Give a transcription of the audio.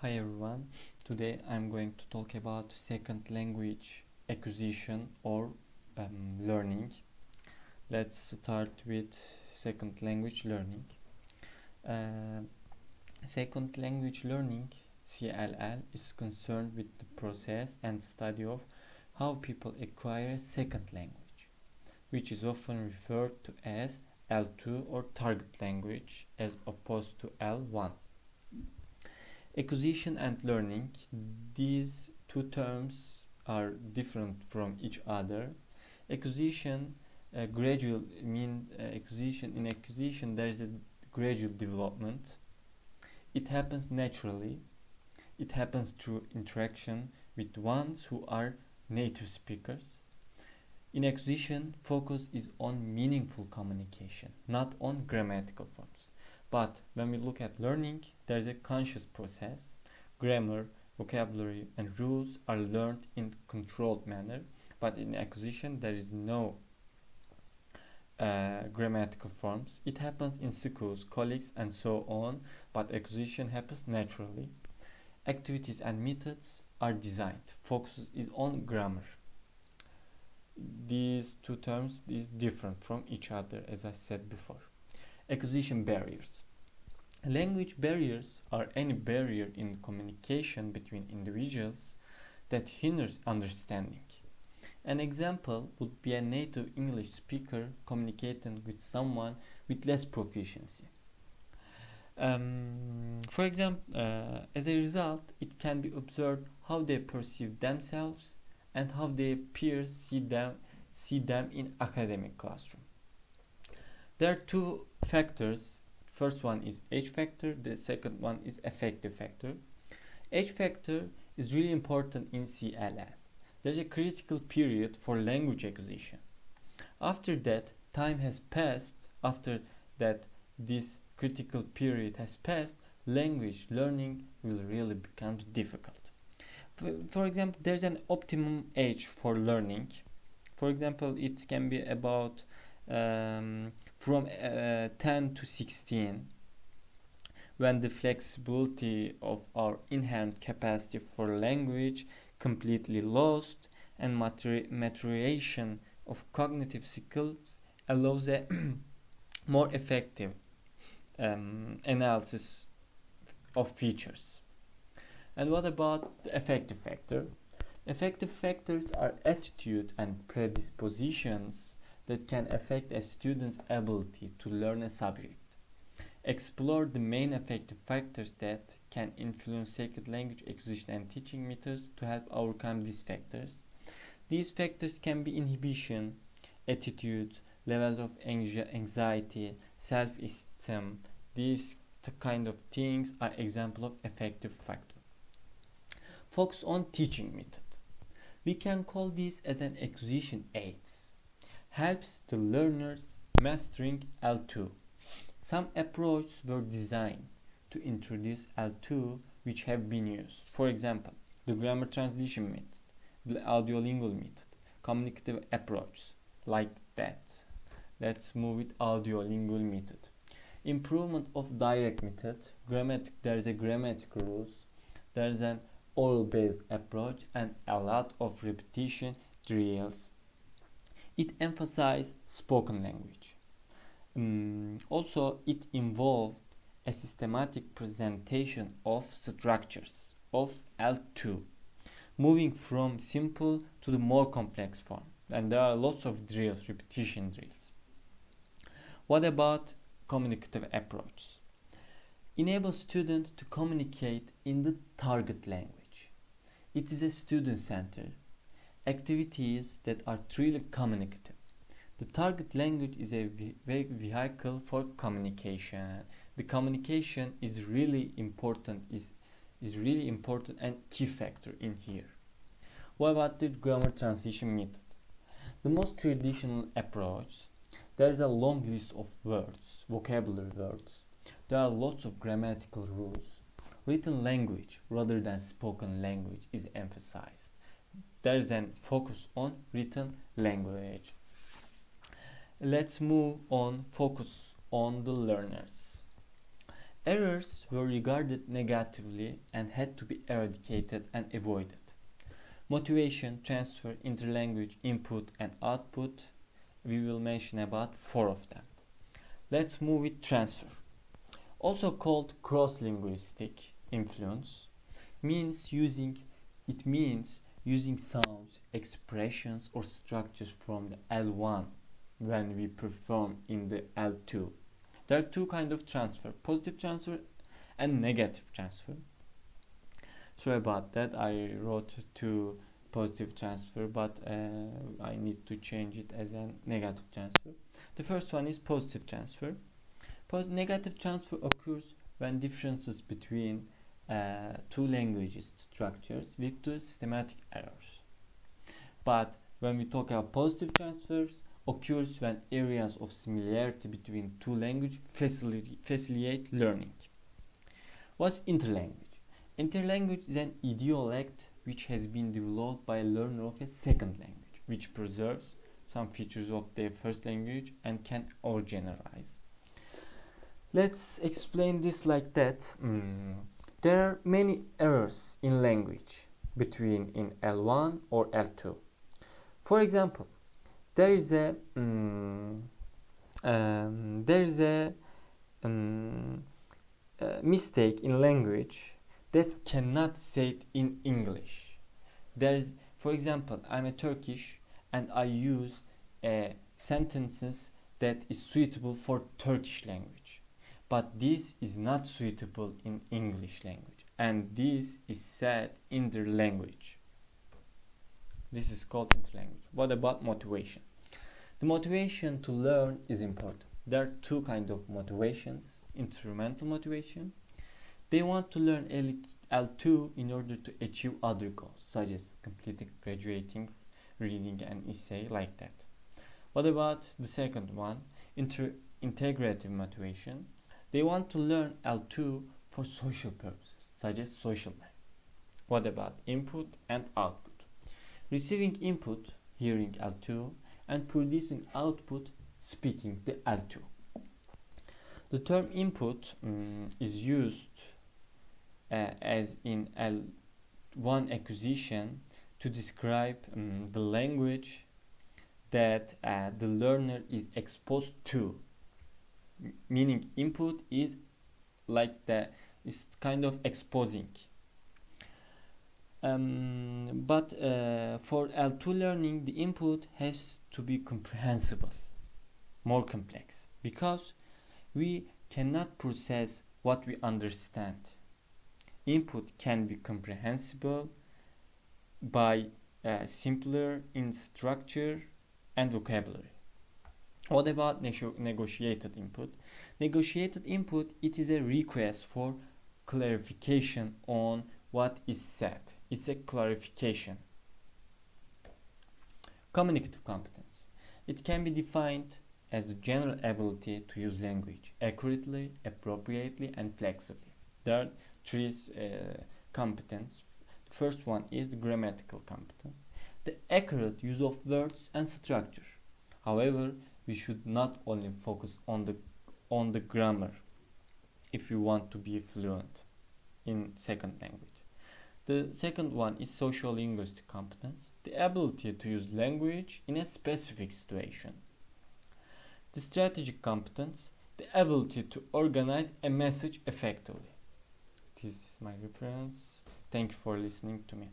Hi everyone, today I'm going to talk about second language acquisition or learning. Let's start with second language learning. Uh, Second language learning (CLL) is concerned with the process and study of how people acquire a second language, which is often referred to as L2 or target language as opposed to L1. Acquisition and learning, these two terms are different from each other. Acquisition, gradual acquisition. In acquisition, there is a gradual development. It happens naturally. It happens through interaction with ones who are native speakers. In acquisition, focus is on meaningful communication, not on grammatical forms. But when we look at learning, there is a conscious process. Grammar, vocabulary, and rules are learned in controlled manner. But in acquisition, there is no grammatical forms. It happens in schools, colleagues, and so on. But acquisition happens naturally. Activities and methods are designed. Focus is on grammar. These two terms is different from each other, as I said before. Acquisition barriers. Language barriers are any barrier in communication between individuals that hinders understanding. An example would be a native English speaker communicating with someone with less proficiency. For example, as a result, it can be observed how they perceive themselves and how their peers see them in academic classroom. There are two factors. First one is age factor, the second one is affective factor. Age factor is really important in CLL. There's a critical period for language acquisition. After that, time has passed, after that this critical period has passed, language learning will really become difficult. For example, there's an optimum age for learning. For example, it can be about from 10 to 16, when the flexibility of our inherent capacity for language completely lost and maturation of cognitive skills allows a more effective analysis of features. And what about the affective factor? Affective factors are attitude and predispositions that can affect a student's ability to learn a subject. Explore the main affective factors that can influence second language acquisition and teaching methods to help overcome these factors. These factors can be inhibition, attitudes, levels of anxiety, self-esteem. These kind of things are examples of affective factor. Focus on teaching method. We can call this as an acquisition aids. Helps the learners mastering L2. Some approaches were designed to introduce L2 which have been used. For example, the grammar translation method, the audiolingual method, communicative approaches like that. Let's move with audiolingual method. Improvement of direct method. There is a grammatical rules. There is an oral based approach and a lot of repetition drills. It emphasized spoken language. Also, it involved a systematic presentation of structures of L2, moving from simple to the more complex form. And there are lots of drills, repetition drills. What about communicative approach? Enable students to communicate in the target language. It is a student-centered activities that are truly communicative. The target language is a vehicle for communication. The communication is really important, is really important and key factor in here. What about the grammar translation method? The most traditional approach, there is a long list of words, vocabulary words. There are lots of grammatical rules. Written language rather than spoken language is emphasized. There is a focus on written language. Let's move on, focus on the learners. Errors were regarded negatively and had to be eradicated and avoided. Motivation, transfer, interlanguage, input and output. We will mention about 4 of them. Let's move with transfer. Also called cross-linguistic influence, means using sounds, expressions or structures from the L1 when we perform in the L2. There are two kinds of transfer, positive transfer and negative transfer. Sorry about that, I wrote to positive transfer, but I need to change it as a negative transfer. The first one is positive transfer. Negative transfer occurs when differences between two languages structures lead to systematic errors. But when we talk about positive transfers, occurs when areas of similarity between two languages facilitate learning. What's interlanguage? Interlanguage is an idiolect which has been developed by a learner of a second language, which preserves some features of their first language and can overgeneralize. Let's explain this like that. There are many errors in language between in L1 or L2. For example, there is a mistake in language that cannot say it in English. There's, for example, I'm a Turkish and I use sentences that is suitable for Turkish language, but this is not suitable in English language, and this is said in their language. This is called interlanguage. What about motivation? The motivation to learn is important. There are two kinds of motivations. Instrumental motivation. They want to learn L2 in order to achieve other goals, such as completing, graduating, reading an essay, like that. What about the second one? Integrative motivation. They want to learn L2 for social purposes, such as social life. What about input and output? Receiving input, hearing L2, and producing output, speaking the L2. The term input is used as in L1 acquisition to describe the language that the learner is exposed to. Meaning input is like is kind of exposing. But for L2 learning, the input has to be comprehensible, more complex, because we cannot process what we understand. Input can be comprehensible by simpler in structure and vocabulary. What about negotiated input? Negotiated input, it is a request for clarification on what is said. It's a clarification. Communicative competence. It can be defined as the general ability to use language accurately, appropriately, and flexibly. There are three competence. The first one is the grammatical competence, the accurate use of words and structure. However, we should not only focus on the grammar if we want to be fluent in second language. The second one is social linguistic competence, the ability to use language in a specific situation. The strategic competence, the ability to organize a message effectively. This is my reference. Thank you for listening to me.